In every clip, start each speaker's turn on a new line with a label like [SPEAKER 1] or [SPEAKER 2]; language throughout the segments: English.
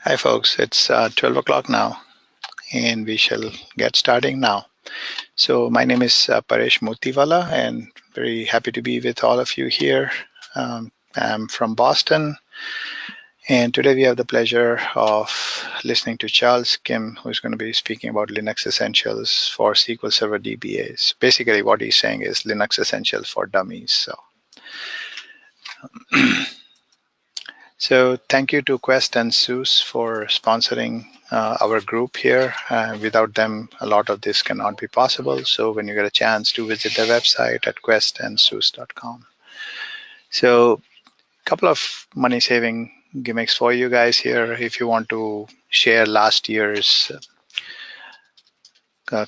[SPEAKER 1] Hi folks, it's 12 o'clock now and we shall get starting now. So my name is Paresh Motiwala and very happy to be with all of you here. I'm from Boston and today we have the pleasure of listening to Charles Kim, who's going to be speaking about Linux Essentials for SQL Server DBAs. Basically what he's saying is Linux Essentials for Dummies. So thank you to Quest and SUSE for sponsoring our group here. Without them, a lot of this cannot be possible. So when you get a chance to visit their website at questandsus.com. So a couple of money saving gimmicks for you guys here. If you want to share last year's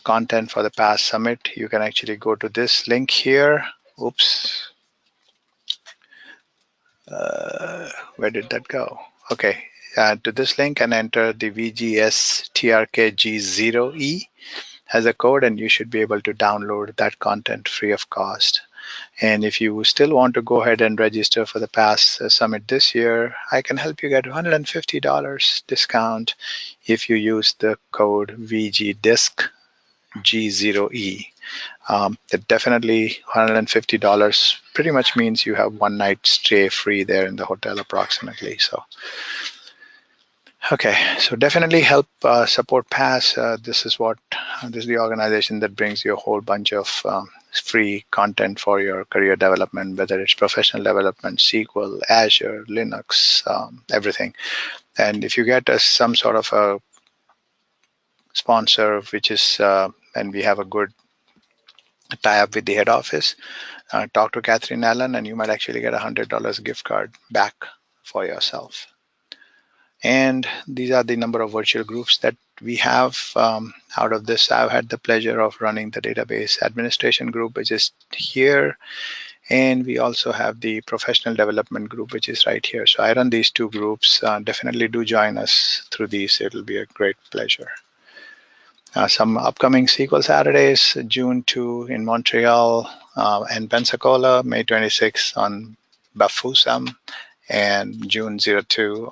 [SPEAKER 1] content for the past summit, you can actually go to this link here. Oops. Where did that go? Okay, to this link and enter the VGSTRKG0E as a code, and you should be able to download that content free of cost. And if you still want to go ahead and register for the past summit this year, I can help you get $150 discount if you use the code VGDisc G0E. That definitely $150 pretty much means you have one night stay free there in the hotel approximately. So, okay, so definitely help support PASS. This is the organization that brings you a whole bunch of free content for your career development, whether it's professional development, SQL, Azure, Linux, everything. And if you get some sort of a sponsor, which is, and we have a good tie up with the head office, talk to Catherine Allen, and you might actually get a $100 gift card back for yourself. And these are the number of virtual groups that we have. Out of this, I've had the pleasure of running the database administration group, which is here. And we also have the professional development group, which is right here. So I run these two groups. Definitely do join us through these. It'll be a great pleasure. Some upcoming SQL Saturdays, June 2 in Montreal and Pensacola, May 26 on Bafusam, and June 02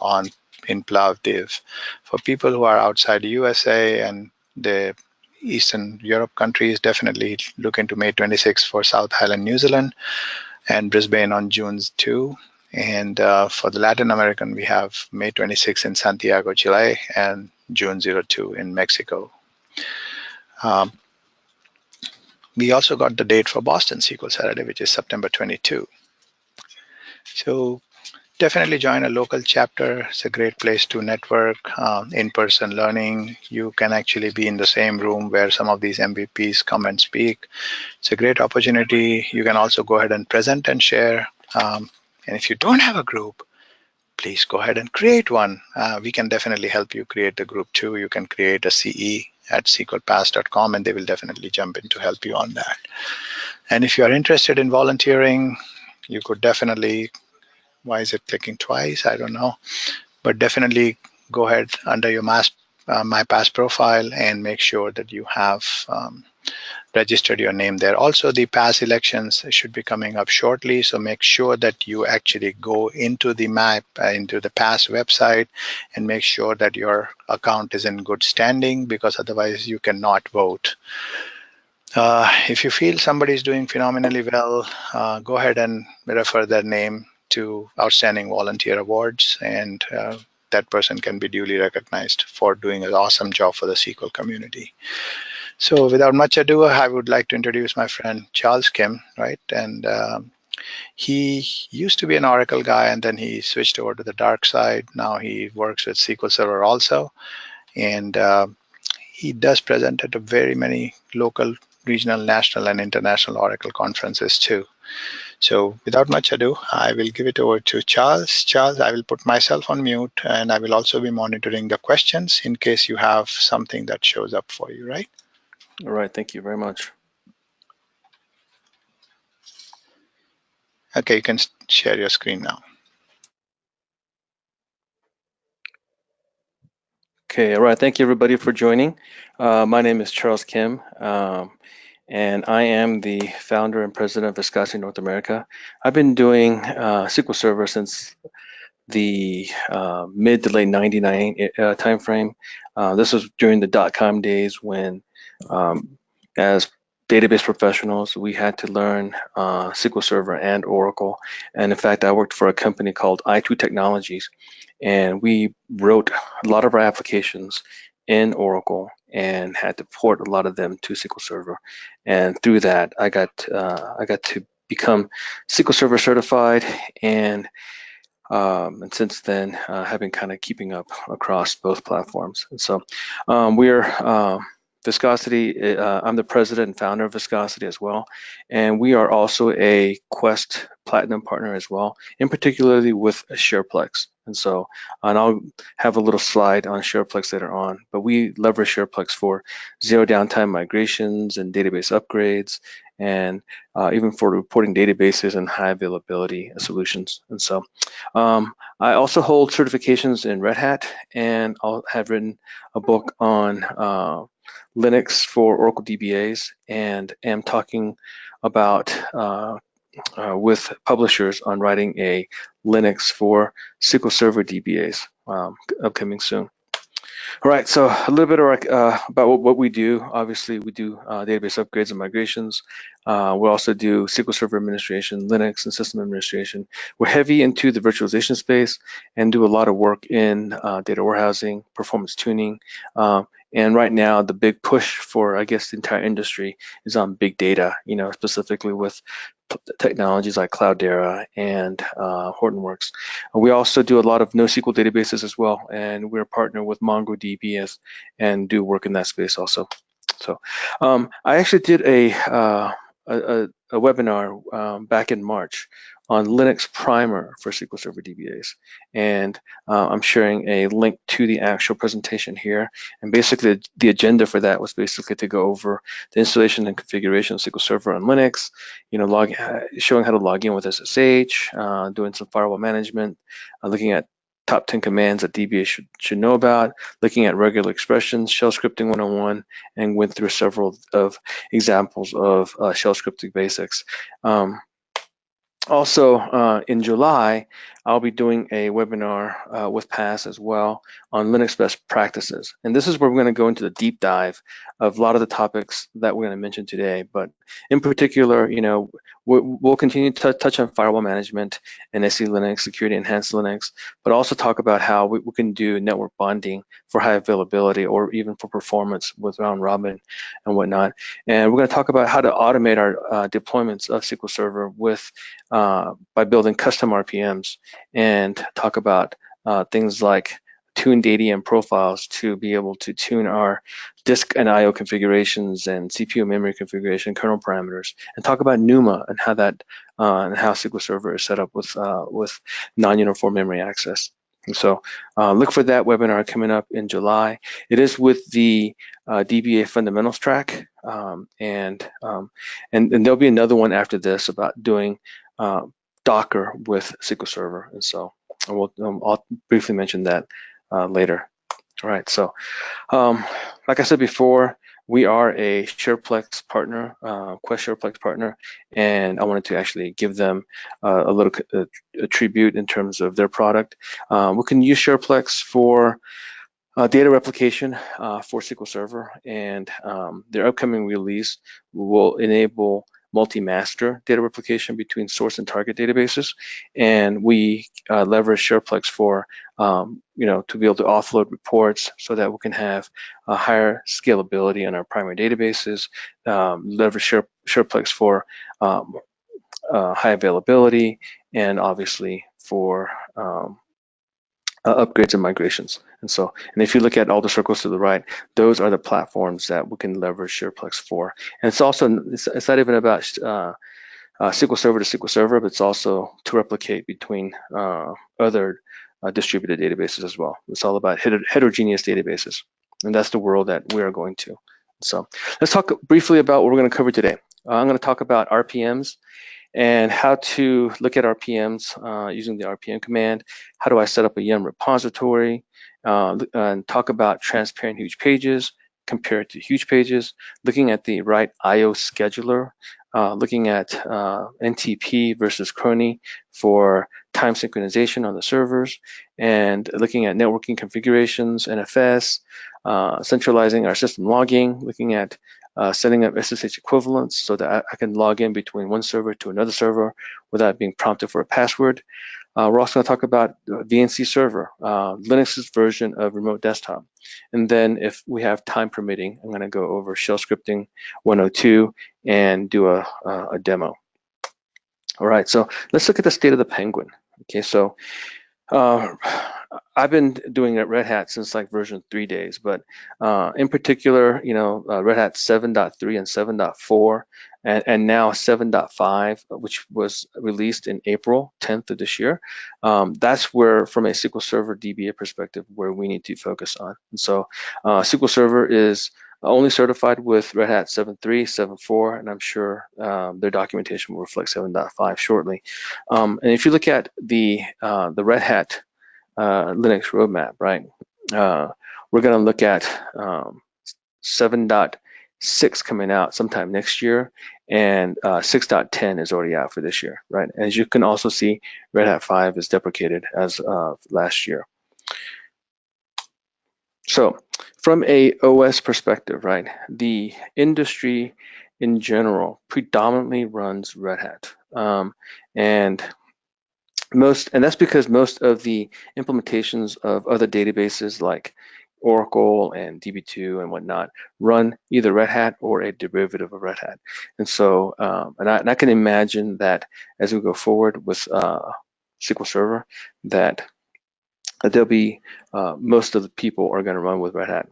[SPEAKER 1] in Plovdiv. For people who are outside the USA and the Eastern Europe countries, definitely look into May 26 for South Island, New Zealand, and Brisbane on June 2. And for the Latin American, we have May 26 in Santiago, Chile, and June 02 in Mexico. We also got the date for Boston SQL Saturday, which is September 22. So definitely join a local chapter. It's a great place to network, in-person learning. You can actually be in the same room where some of these MVPs come and speak. It's a great opportunity. You can also go ahead and present and share. And if you don't have a group, please go ahead and create one. We can definitely help you create the group too. You can create a CE at sqlpass.com and they will definitely jump in to help you on that. And if you are interested in volunteering, you could definitely, why is it clicking twice? I don't know, but definitely go ahead under your My Pass profile and make sure that you have registered your name there. Also, the PASS elections should be coming up shortly, so make sure that you actually go into the into the PASS website and make sure that your account is in good standing, because otherwise you cannot vote. If you feel somebody is doing phenomenally well, go ahead and refer their name to Outstanding Volunteer Awards, and that person can be duly recognized for doing an awesome job for the SQL community. So without much ado, I would like to introduce my friend Charles Kim, right? And he used to be an Oracle guy, and then he switched over to the dark side. Now he works with SQL Server also, and he does present at very many local, regional, national, and international Oracle conferences too. So without much ado, I will give it over to Charles. Charles, I will put myself on mute, and I will also be monitoring the questions in case you have something that shows up for you, right?
[SPEAKER 2] All right, thank you very much.
[SPEAKER 1] Okay, you can share your screen now.
[SPEAKER 2] Okay, all right, thank you everybody for joining. My name is Charles Kim, and I am the founder and president of Viscosity North America. I've been doing SQL Server since the mid to late 99 timeframe. This was during the .com days when, as database professionals, we had to learn SQL Server and Oracle. And in fact, I worked for a company called i2 Technologies, and we wrote a lot of our applications in Oracle and had to port a lot of them to SQL Server. And through that, I got to become SQL Server certified, and since then, have been kind of keeping up across both platforms. And so we're Viscosity. I'm the president and founder of Viscosity as well, and we are also a Quest Platinum partner as well, in particularly with Shareplex. And I'll have a little slide on Shareplex later on, but we leverage Shareplex for zero downtime migrations and database upgrades, and even for reporting databases and high availability solutions. And so I also hold certifications in Red Hat, and I'll have written a book on Linux for Oracle DBAs, and am talking about with publishers on writing a Linux for SQL Server DBAs, upcoming soon. All right, so a little bit about what we do. Obviously, we do database upgrades and migrations. We also do SQL Server administration, Linux, and system administration. We're heavy into the virtualization space and do a lot of work in data warehousing, performance tuning. And right now, the big push for, I guess, the entire industry is on big data, specifically with technologies like Cloudera and Hortonworks. We also do a lot of NoSQL databases as well, and we're partnered with MongoDB and do work in that space also. So I actually did a webinar back in March on Linux Primer for SQL Server DBAs, and I'm sharing a link to the actual presentation here. And basically, the agenda for that was basically to go over the installation and configuration of SQL Server on Linux, showing how to log in with SSH, doing some firewall management, looking at top 10 commands that DBAs should know about, looking at regular expressions, shell scripting 101, and went through several of examples of shell scripting basics. Also, in July, I'll be doing a webinar with Paz as well on Linux best practices. And this is where we're going to go into the deep dive of a lot of the topics that we're going to mention today. But in particular, we'll continue to touch on firewall management and SE Linux, security enhanced Linux, but also talk about how we can do network bonding for high availability or even for performance with round robin and whatnot. And we're going to talk about how to automate our deployments of SQL Server with by building custom RPMs, and talk about things like tuned ADM profiles to be able to tune our disk and IO configurations and CPU memory configuration, kernel parameters, and talk about NUMA and how that and how SQL Server is set up with non-uniform memory access. And so look for that webinar coming up in July. It is with the DBA fundamentals track, and there'll be another one after this about doing Docker with SQL Server, and so I'll briefly mention that later. All right, so like I said before, we are a Shareplex partner, Quest Shareplex partner, and I wanted to actually give them a little tribute in terms of their product. We can use Shareplex for data replication for SQL Server, and their upcoming release will enable multi-master data replication between source and target databases, and we leverage Shareplex for to be able to offload reports so that we can have a higher scalability on our primary databases. Leverage Shareplex for high availability, and obviously for upgrades and migrations. And if you look at all the circles to the right, those are the platforms that we can leverage Shareplex for. And it's not even about SQL Server to SQL Server, but it's also to replicate between other distributed databases as well. It's all about heterogeneous databases, and that's the world that we are going to. So let's talk briefly about what we're going to cover today. I'm going to talk about RPMs and how to look at RPMs using the RPM command. How do I set up a Yum repository? And talk about transparent huge pages compared to huge pages, looking at the right IO scheduler looking at NTP versus Crony for time synchronization on the servers, and looking at networking configurations, NFS, centralizing our system logging, looking at setting up SSH equivalents so that I can log in between one server to another server without being prompted for a password. We're also going to talk about VNC Server, Linux's version of remote desktop. And then if we have time permitting, I'm going to go over shell scripting 102 and do a demo. All right, so let's look at the state of the Penguin. Okay, so I've been doing it at Red Hat since like version 3 days, but in particular, Red Hat 7.3 and 7.4, and now 7.5, which was released in April 10th of this year. That's where, from a SQL Server DBA perspective, where we need to focus on. And so SQL Server is only certified with Red Hat 7.3, 7.4, and I'm sure their documentation will reflect 7.5 shortly. And if you look at the Red Hat Linux roadmap, right? We're going to look at 7.6 coming out sometime next year, and 6.10 is already out for this year, right? As you can also see, Red Hat 5 is deprecated as of last year. So from a OS perspective, right, the industry in general predominantly runs Red Hat. And that's because most of the implementations of other databases like Oracle and DB2 and whatnot run either Red Hat or a derivative of Red Hat. And so, and I can imagine that as we go forward with SQL Server, that there'll be most of the people are going to run with Red Hat.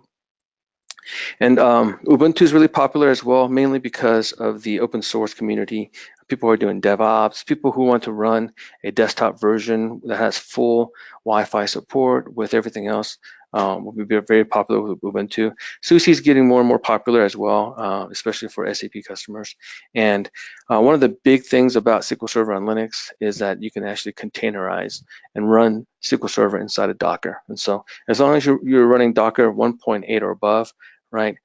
[SPEAKER 2] And Ubuntu is really popular as well, mainly because of the open source community. People who are doing DevOps, people who want to run a desktop version that has full Wi-Fi support with everything else will be very popular with Ubuntu. SUSE is getting more and more popular as well, especially for SAP customers. And one of the big things about SQL Server on Linux is that you can actually containerize and run SQL Server inside of Docker. And so as long as you're running Docker 1.8 or above, right,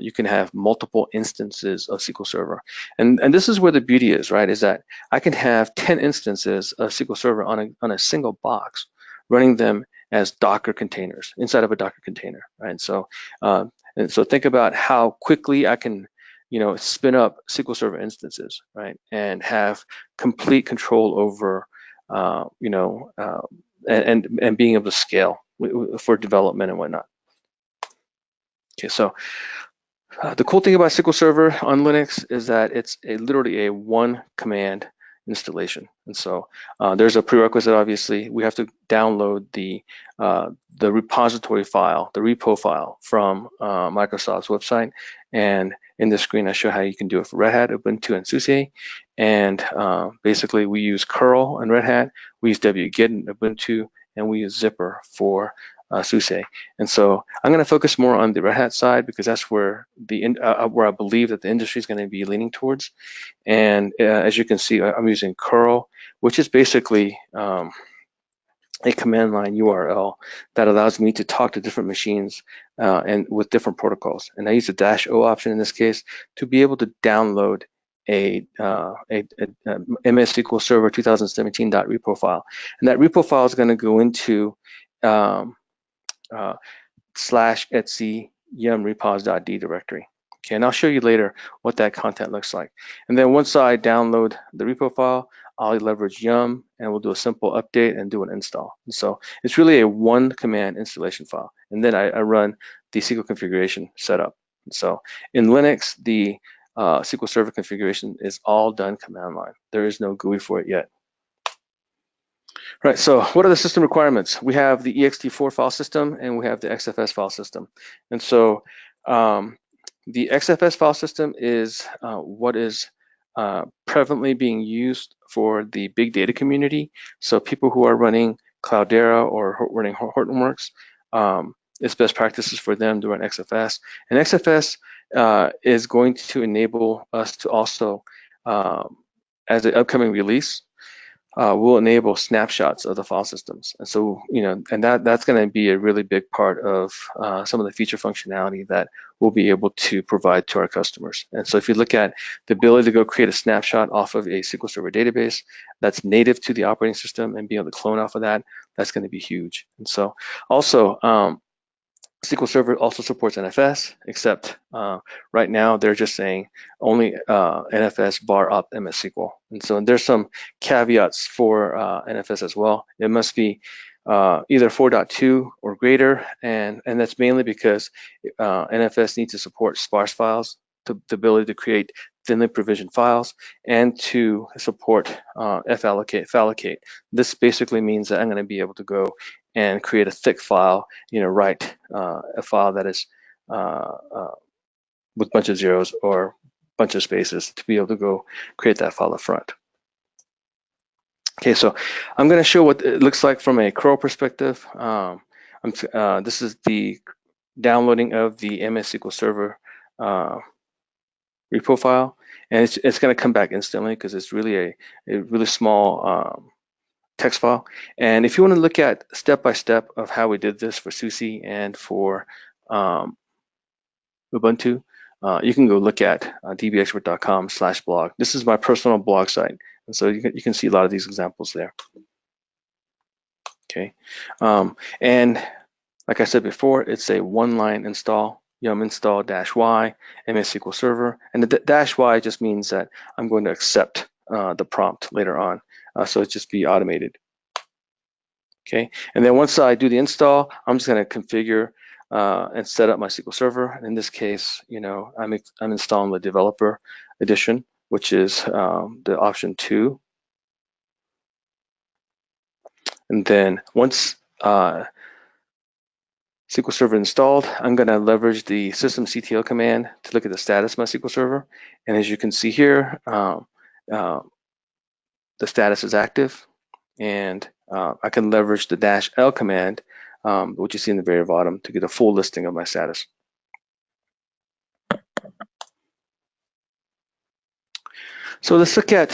[SPEAKER 2] you can have multiple instances of SQL Server. And this is where the beauty is, right, is that I can have 10 instances of SQL Server on a single box, running them as Docker containers inside of a Docker container, right? So, and so think about how quickly I can, spin up SQL Server instances, right, and have complete control over, and being able to scale for development and whatnot. Okay, so the cool thing about SQL Server on Linux is that it's literally a one command installation. And so there's a prerequisite, obviously. We have to download the repository file, the repo file from Microsoft's website. And in this screen, I show how you can do it for Red Hat, Ubuntu, and SUSE. And basically, we use curl on Red Hat, we use wget in Ubuntu, and we use zypper for SUSE. And so I'm going to focus more on the Red Hat side because that's where where I believe that the industry is going to be leaning towards. And as you can see, I'm using curl, which is basically a command line URL that allows me to talk to different machines and with different protocols. And I use the -o option in this case to be able to download a MS SQL Server 2017.repo file. And that repo file is going to go into /etc yum repos.d directory. Okay, and I'll show you later what that content looks like. And then once I download the repo file, I'll leverage yum and we'll do a simple update and do an install. And so it's really a one command installation file. And then I run the SQL configuration setup. And so in Linux, the SQL Server configuration is all done command line. There is no GUI for it yet. Right, so what are the system requirements? We have the ext4 file system and we have the XFS file system. And so the XFS file system is what is prevalently being used for the big data community. So people who are running Cloudera or running Hortonworks, it's best practices for them to run XFS. And XFS is going to enable us to also, as an upcoming release, will enable snapshots of the file systems. And so, and that's going to be a really big part of some of the feature functionality that we'll be able to provide to our customers. And so if you look at the ability to go create a snapshot off of a SQL Server database that's native to the operating system and be able to clone off of that, that's going to be huge. And so also, SQL Server also supports NFS, except right now they're just saying only NFS VAR Optima MS SQL. And so there's some caveats for NFS as well. It must be either 4.2 or greater, and that's mainly because NFS needs to support sparse files, the ability to create thinly provisioned files, and to support fallocate. This basically means that I'm going to be able to go and create a thick file, write a file that is with a bunch of zeros or a bunch of spaces to be able to go create that file up front. Okay, so I'm going to show what it looks like from a curl perspective. This is the downloading of the MS SQL Server repo file, and it's going to come back instantly because it's really a really small text file. And if you want to look at step-by-step of how we did this for SUSE and for Ubuntu, you can go look at dbexpert.com/blog. This is my personal blog site, and so you can see a lot of these examples there. Okay, and like I said before, it's a one-line install, yum install -y MS SQL Server, and the -y just means that I'm going to accept the prompt later on, so it just be automated. Okay, and then once I do the install, I'm just going to configure and set up my SQL Server. In this case, I'm installing the developer edition, which is the option 2. And then once SQL Server installed, I'm going to leverage the Systemctl command to look at the status of my SQL Server. And as you can see here, the status is active, and I can leverage the -l command, which you see in the very bottom, to get a full listing of my status. So let's look at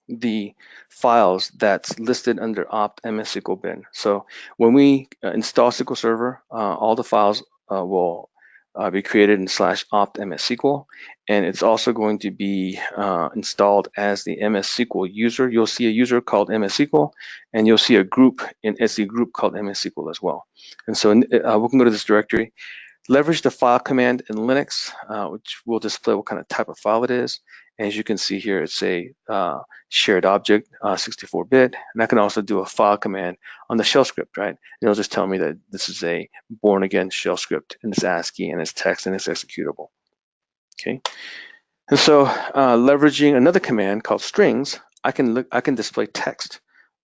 [SPEAKER 2] the files that's listed under opt MS SQL bin. So when we install SQL Server, all the files will be created in /opt MS SQL, and it's also going to be installed as the MS SQL user. You'll see a user called MS SQL, and you'll see a group in SE group called MS SQL as well. And so we can go to this directory, leverage the file command in Linux, which will display what kind of type of file it is. As you can see here, it's a shared object, 64-bit, and I can also do a file command on the shell script, right? And it'll just tell me that this is a born again shell script, and it's ASCII, and it's text, and it's executable. Okay, and so leveraging another command called strings, I can display text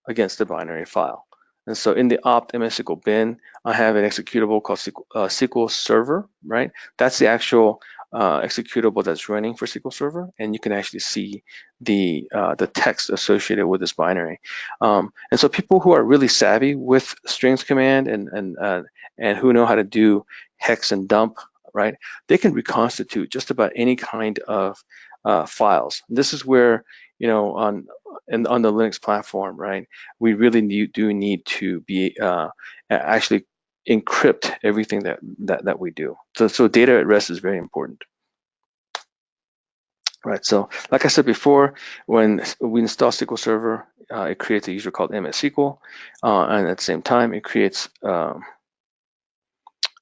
[SPEAKER 2] against the binary file. And so in the opt MS SQL bin, I have an executable called SQL Server, right? That's the actual executable that's running for SQL Server, and you can actually see the text associated with this binary. And so people who are really savvy with strings command and who know how to do hex and dump, right? They can reconstitute just about any kind of files. This is where, on the Linux platform, right, we really do need to be actually encrypt everything that we do. So data at rest is very important. Right, so like I said before, when we install SQL Server, it creates a user called MS SQL, and at the same time, it creates an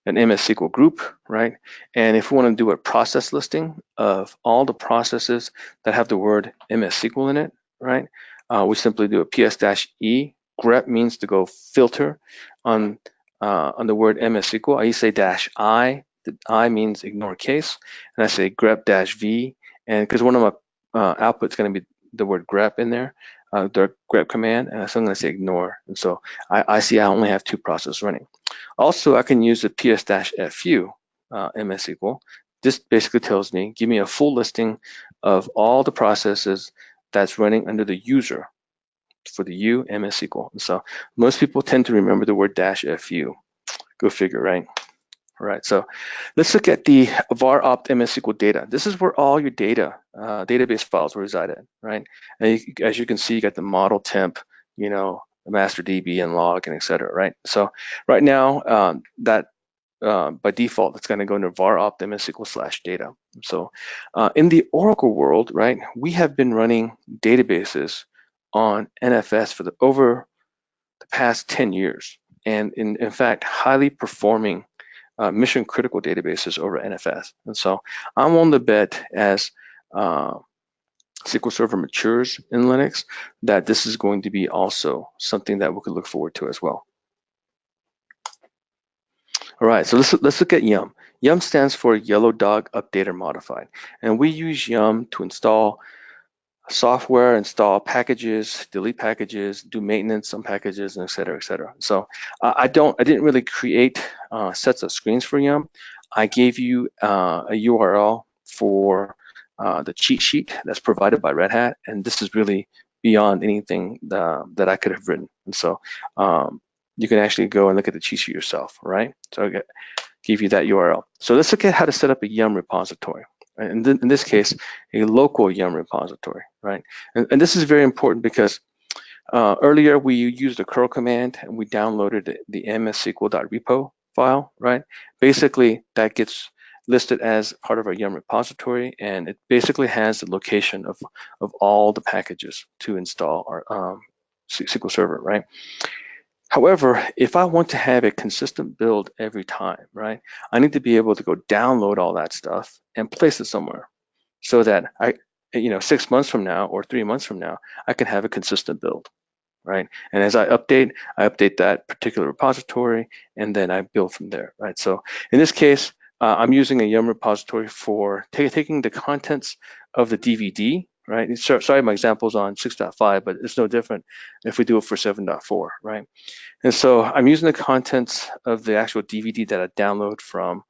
[SPEAKER 2] MS SQL group, right? And if we want to do a process listing of all the processes that have the word MS SQL in it, right? We simply do a ps-e. grep means to go filter on the word MS SQL. I used to say -i. The I means ignore case, and I say grep-v. And because one of my output's going to be the word grep in there, the grep command, and so I'm going to say ignore. And so I see I only have 2 processes running. Also, I can use the ps-fu MS SQL. This basically tells me, give me a full listing of all the processes that's running under the user for the U MS SQL. And so most people tend to remember the word -fu. Go figure, right? All right, so let's look at the VAR Optima SQL data. This is where all your data, database files reside in, right? And as you can see, you got the model temp, you know, master DB and log and et cetera, right? So right now, by default, it's going to go into VAR Optima SQL/data. So in the Oracle world, right, we have been running databases on NFS for over the past 10 years. And in fact, highly performing mission critical databases over NFS. And so I'm on the bet as SQL Server matures in Linux that this is going to be also something that we could look forward to as well. All right, so let's look at Yum. Yum stands for Yellow Dog Updated Modified, and we use Yum to install software, install packages, delete packages, do maintenance on packages, and et cetera, et cetera. So I didn't really create sets of screens for Yum. I gave you a URL for the cheat sheet that's provided by Red Hat, and this is really beyond anything that I could have written. And so you can actually go and look at the cheat sheet yourself, right? So I give you that URL. So let's look at how to set up a Yum repository. And in this case, a local Yum repository, right? And this is very important because earlier we used the curl command and we downloaded the mssql.repo file, right? Basically, that gets listed as part of our Yum repository, and it basically has the location of all the packages to install our SQL Server, right? However, if I want to have a consistent build every time, right, I need to be able to go download all that stuff and place it somewhere so that 6 months from now or 3 months from now, I can have a consistent build, right? And as I update that particular repository, and then I build from there, right? So in this case, I'm using a Yum repository for taking the contents of the DVD, right? Sorry, my example's on 6.5, but it's no different if we do it for 7.4, right? And so I'm using the contents of the actual DVD that I download from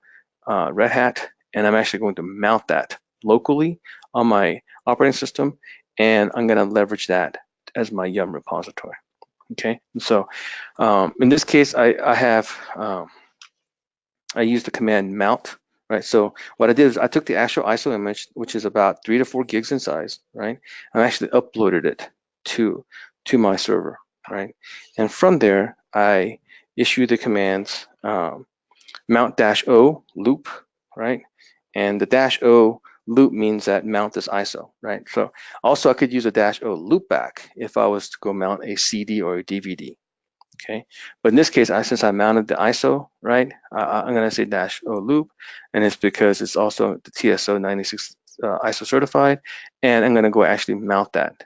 [SPEAKER 2] Red Hat, and I'm actually going to mount that locally on my operating system, and I'm going to leverage that as my Yum repository. Okay, and so in this case, I use the command mount, right? So what I did is I took the actual ISO image, which is about 3 to 4 gigs in size, right? I actually uploaded it to my server, right? And from there, I issue the commands mount-o loop, right? And the -o loop means that mount is ISO, right? So also I could use a -o loopback if I was to go mount a CD or a DVD, okay? But in this case, since I mounted the ISO, right, I'm gonna say -o loop, and it's because it's also the TSO 96 ISO certified, and I'm gonna go actually mount that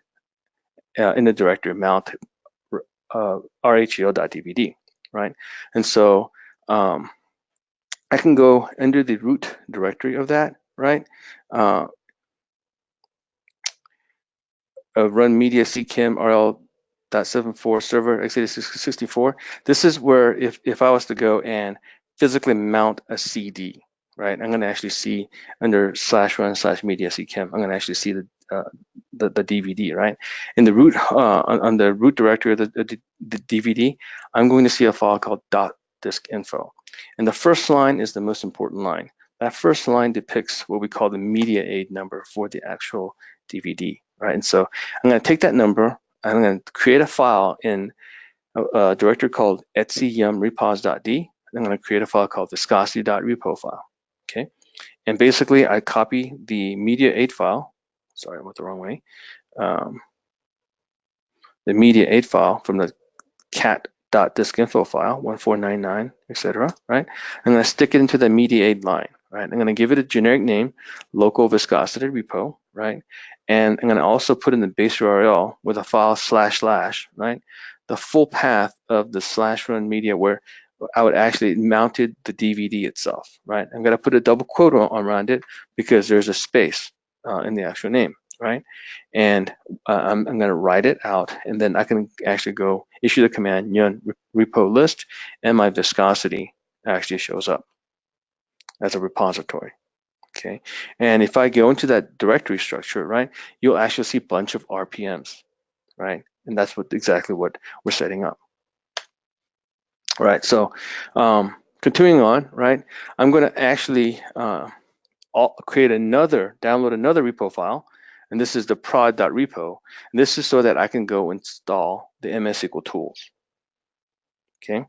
[SPEAKER 2] in the directory mount rhel.dvd, right? And so I can go under the root directory of that, right? Run media ckm rl.74 server x86-64. This is where if I was to go and physically mount a CD, right? I'm going to actually see under /run/media ckm. I'm going to actually see the DVD, right? In the root on the root directory of the DVD, I'm going to see a file called .diskinfo. And the first line is the most important line. That first line depicts what we call the media aid number for the actual DVD, right? And so I'm going to take that number, I'm going to create a file in a directory called etc/yum-repos.d. I'm going to create a file called viscosity.repo file, okay? And basically, I copy the media aid file. Sorry, I went the wrong way. The media aid file from the cat.diskinfo file, 1499, etc., right? I'm going to stick it into the media aid line, right? I'm going to give it a generic name, local viscosity repo, right? And I'm going to also put in the base URL with a file // right? The full path of the /run media where I would actually mounted the DVD itself, right? I'm going to put a double quote around it because there's a space in the actual name, right? And I'm going to write it out, and then I can actually go issue the command yum repo list, and my viscosity actually shows up as a repository. Okay, and if I go into that directory structure, right, you'll actually see a bunch of RPMs, right? And that's exactly what we're setting up. All right, so continuing on, right, I'm going to actually download another repo file, and this is the prod.repo. And this is so that I can go install the MS SQL tools. Okay,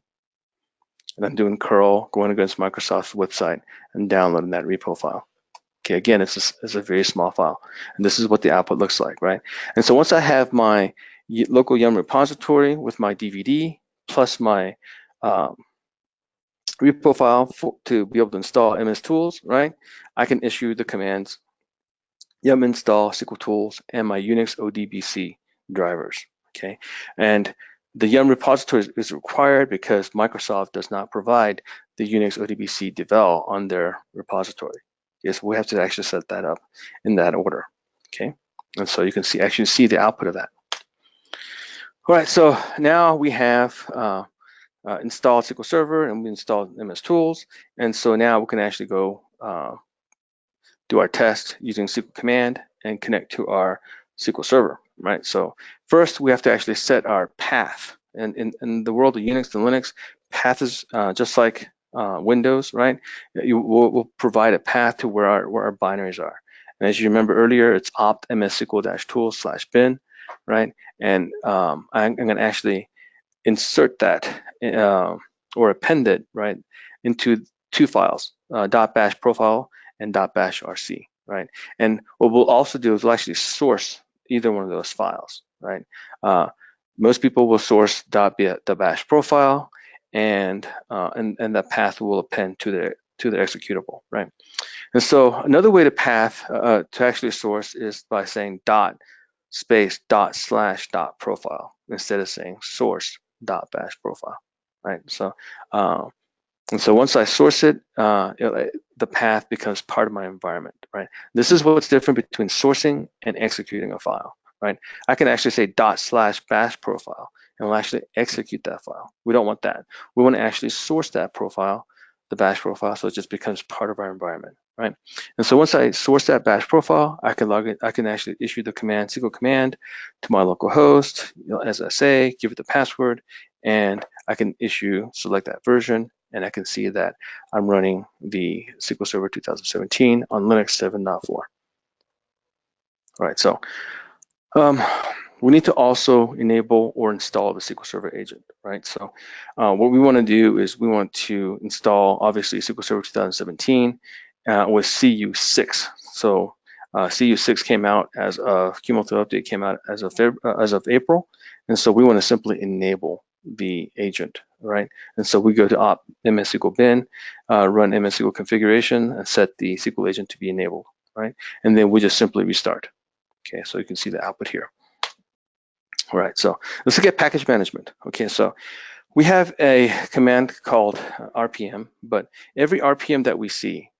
[SPEAKER 2] and I'm doing curl, going against Microsoft's website and downloading that repo file. Okay, again, it's a very small file, and this is what the output looks like, right? And so once I have my local Yum repository with my DVD plus my repo file to be able to install MS tools, right? I can issue the commands yum install SQL tools and my Unix ODBC drivers, okay? And the yum repository is required because Microsoft does not provide the Unix ODBC devel on their repository. Yes, we have to actually set that up in that order, okay? And so you can actually see the output of that. All right, so now we have installed SQL Server and we installed MS Tools. And so now we can actually go do our test using SQL command and connect to our SQL Server, right? So first we have to actually set our path. And in the world of Unix and Linux, path is just like Windows, right? We'll provide a path to where our binaries are. And as you remember earlier, it's opt mssql-tools/bin, right? And I'm going to actually insert that or append it, right, into two files, .bash profile and .bash rc, right? And what we'll also do is we'll actually source either one of those files, right? Most people will source the bash profile, and that path will append to the executable, right? And so another way to path to actually source is by saying ./.profile instead of saying source.bash profile, right? So and so once I source it, the path becomes part of my environment, right? This is what's different between sourcing and executing a file, right? I can actually say ./bash profile, and we'll actually execute that file. We don't want that. We want to actually source that profile, the bash profile, so it just becomes part of our environment, right? And so once I source that bash profile, I can log it. I can actually issue the command, SQL command, to my local host, as I say, give it the password, and I can select that version, and I can see that I'm running the SQL Server 2017 on Linux 7.4. All right, so we need to also enable or install the SQL Server agent, right? So what we want to do is we want to install, obviously, SQL Server 2017 with CU6. So CU6 came out as a cumulative update, came out as of April, and so we want to simply enable the agent, right? And so we go to opt mssql bin, run mssql configuration, and set the SQL agent to be enabled, right? And then we just simply restart. Okay, so you can see the output here. All right, so let's look at package management. Okay, so we have a command called RPM, but every RPM that we see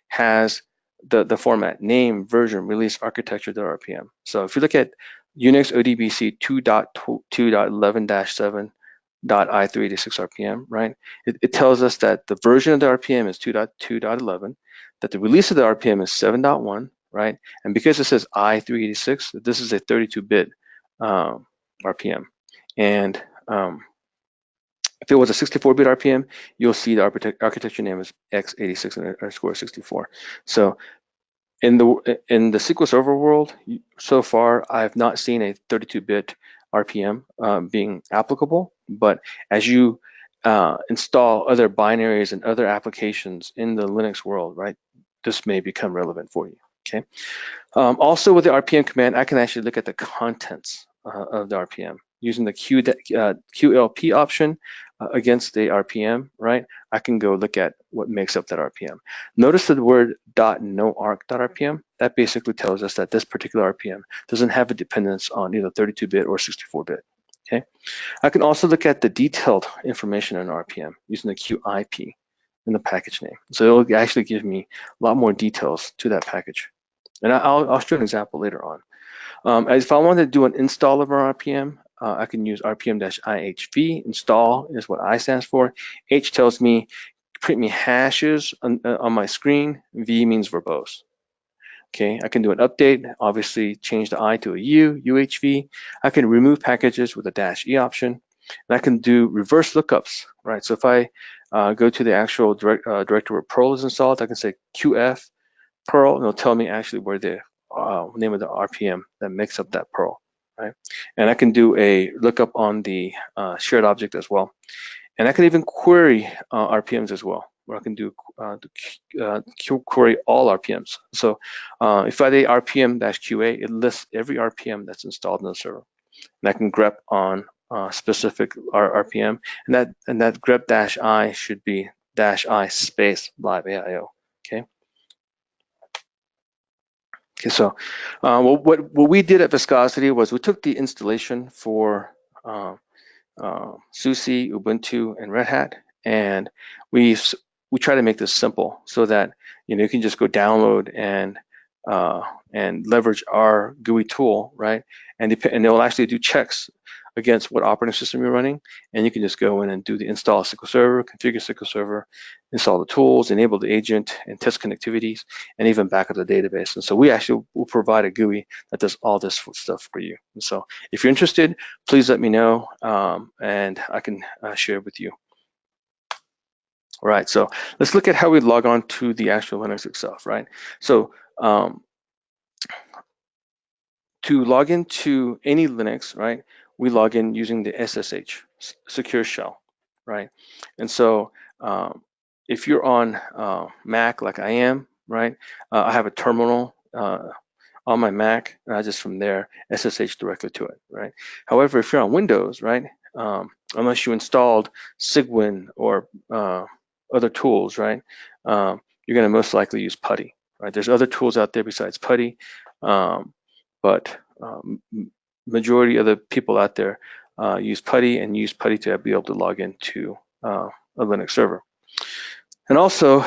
[SPEAKER 2] has the format name, version, release, architecture.rpm. So if you look at Unix ODBC 2.2.11-7.i386 RPM, right? It tells us that the version of the RPM is 2.2.11, that the release of the RPM is 7.1, right? And because it says i386, this is a 32-bit RPM. And if it was a 64-bit RPM, you'll see the architecture name is x86_64. So in the SQL Server world, so far, I've not seen a 32-bit RPM being applicable. But as you install other binaries and other applications in the Linux world, right, this may become relevant for you. Okay. Also, with the RPM command, I can actually look at the contents of the RPM using the QLP option against the RPM, right? I can go look at what makes up that RPM. Notice the word .noarch.rpm. That basically tells us that this particular RPM doesn't have a dependence on either 32-bit or 64-bit. Okay. I can also look at the detailed information on RPM using the QIP in the package name. So it'll actually give me a lot more details to that package. And I'll show an example later on. If I want to do an install of our RPM, I can use rpm-ihv. Install is what I stands for. H tells me, print me hashes on my screen. V means verbose. Okay, I can do an update, obviously change the I to a U, UHV. I can remove packages with a -E option. And I can do reverse lookups, right? So if I go to the actual directory where Perl is installed. I can say qf Perl, and it'll tell me actually where the name of the RPM that makes up that Perl, right? And I can do a lookup on the shared object as well. And I can even query RPMs as well, where I can do query all RPMs. So if I say RPM-QA, it lists every RPM that's installed in the server. And I can grep on specific RPM, and that grep-i should be -i space live AIO. Okay. Okay, so what we did at Viscosity was we took the installation for SUSE, Ubuntu, and Red Hat, and we try to make this simple so that you can just go download and leverage our GUI tool, right? And it will actually do checks against what operating system you're running, and you can just go in and do the install SQL Server, configure SQL Server, install the tools, enable the agent, and test connectivities, and even back up the database. And so we actually will provide a GUI that does all this stuff for you. And so if you're interested, please let me know, and I can share it with you. All right, so let's look at how we log on to the actual Linux itself, right? So to log into any Linux, right, we log in using the SSH, secure shell, right? And so if you're on Mac like I am, right, I have a terminal on my Mac, and I just from there SSH directly to it, right? However, if you're on Windows, right, unless you installed Cygwin or other tools, right, you're going to most likely use Putty, right? There's other tools out there besides Putty, but majority of the people out there use Putty and use Putty to be able to log into a Linux server. And also,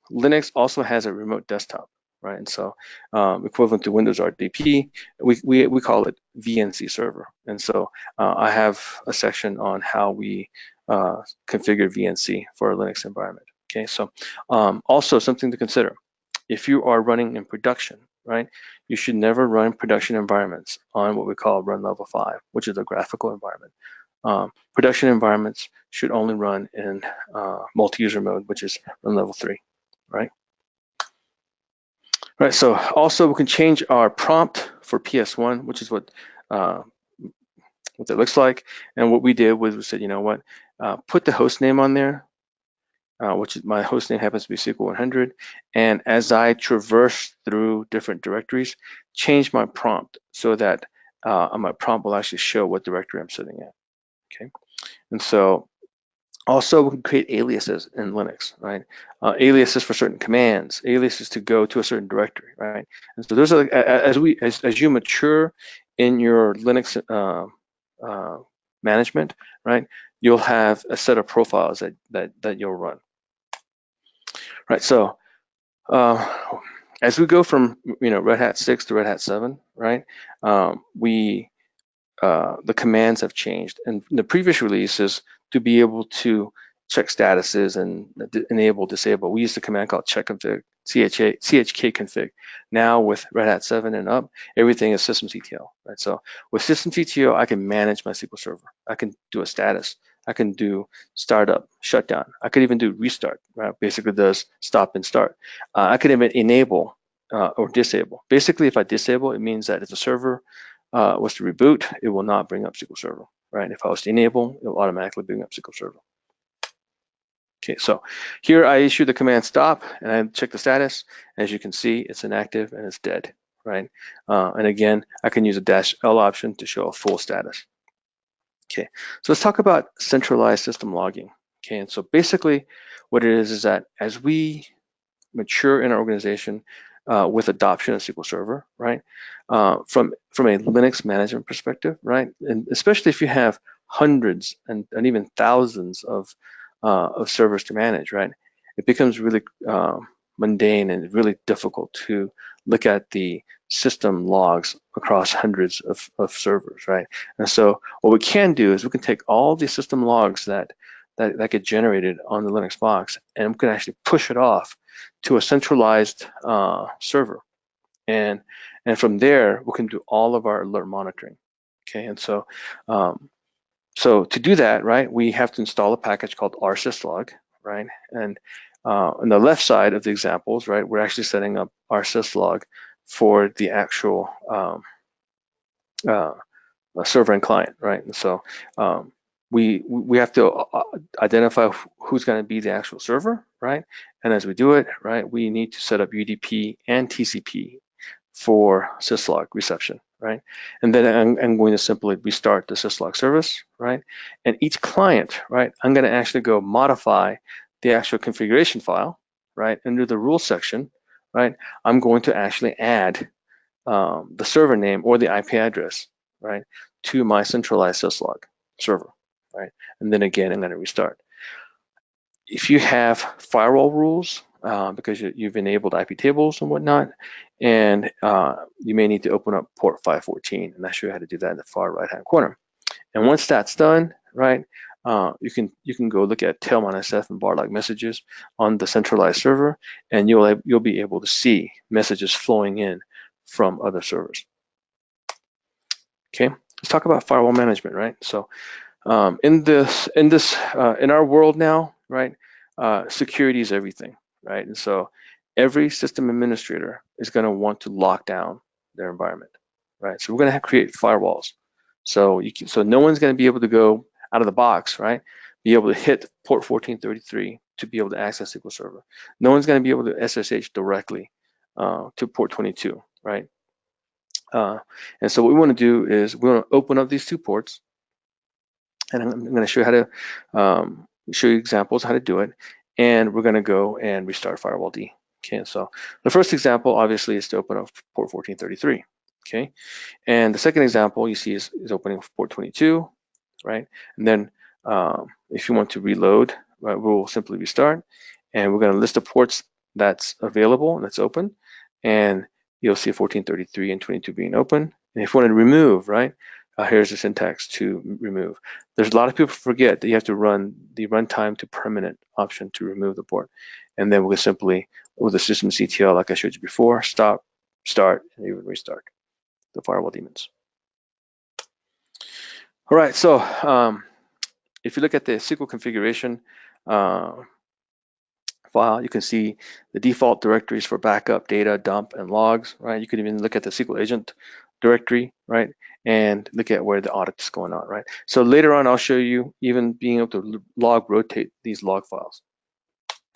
[SPEAKER 2] Linux also has a remote desktop, right? And so equivalent to Windows RDP, we call it VNC Server. And so I have a section on how we configure VNC for a Linux environment. Okay, so also something to consider. If you are running in production, right, you should never run production environments on what we call run level 5, which is a graphical environment. Production environments should only run in multi-user mode, which is run level 3, right? Right, so also we can change our prompt for PS1, which is what that looks like. And what we did was we said, you know what, put the host name on there, which is my host name happens to be SQL 100. And as I traverse through different directories, change my prompt so that my prompt will actually show what directory I'm sitting at. Okay, and so also we can create aliases in Linux, right? Aliases for certain commands, aliases to go to a certain directory, right? And so those are as you mature in your Linux management, right? You'll have a set of profiles that you'll run. Right, so as we go from Red Hat 6 to Red Hat 7, right? The commands have changed, and the previous releases to be able to check statuses and enable, disable. We used a command called check config, chk config. Now with Red Hat 7 and up, everything is systemctl, right? So with systemctl, I can manage my SQL Server. I can do a status. I can do startup, shutdown. I could even do restart, right? Basically does stop and start. I could even enable or disable. Basically, if I disable, it means that if the server was to reboot, it will not bring up SQL Server, right? If I was to enable, it will automatically bring up SQL Server. Okay, so here I issue the command stop and I check the status. As you can see, it's inactive and it's dead, right? And again, I can use a -L option to show a full status. Okay, so let's talk about centralized system logging. Okay, and so basically what it is that as we mature in our organization with adoption of SQL Server, right? From a Linux management perspective, right? And especially if you have hundreds and even thousands of servers to manage, right? It becomes really mundane and really difficult to look at the system logs across hundreds of servers, right? And so what we can do is we can take all the system logs that get generated on the Linux box, and we can actually push it off to a centralized server, and from there we can do all of our alert monitoring. Okay, and so So to do that, right, we have to install a package called rsyslog, right? And on the left side of the examples, right, we're actually setting up rsyslog for the actual server and client, right? And so we have to identify who's going to be the actual server, right? And as we do it, right, we need to set up UDP and TCP for syslog reception, right? And then I'm going to simply restart the syslog service, right? And each client, right, I'm going to actually go modify the actual configuration file, right? Under the rules section, right, I'm going to actually add the server name or the IP address, right, to my centralized syslog server, right? And then again, I'm going to restart. If you have firewall rules, because you've enabled IP tables and whatnot, and you may need to open up port 514, and I'll show you how to do that in the far right-hand corner. And once that's done, right, you can go look at tail-f and bar log messages on the centralized server, and you'll be able to see messages flowing in from other servers. Okay, let's talk about firewall management, right? So in our world now, right, security is everything, right? And so every system administrator is going to want to lock down their environment, right? So we're going to create firewalls. So so no one's going to be able to go out of the box, right? Be able to hit port 1433 to be able to access SQL Server. No one's going to be able to SSH directly to port 22, right? And so what we want to do is we want to open up these two ports, and I'm going to show you how to show you examples how to do it, and we're going to go and restart Firewall D. Okay, so the first example obviously is to open up port 1433. Okay, and the second example you see is opening port 22, right? And then if you want to reload, right, we'll simply restart, and we're going to list the ports that's available and that's open, and you'll see 1433 and 22 being open. And if you want to remove, right, here's the syntax to remove. There's a lot of people forget that you have to run the runtime to permanent option to remove the port. And then we'll simply, with the Systemctl, like I showed you before, stop, start, and even restart the firewall daemons. All right, so if you look at the SQL configuration file, you can see the default directories for backup, data, dump, and logs, right? You can even look at the SQL agent directory, right? And look at where the audit is going on, right? So later on, I'll show you even being able to log rotate these log files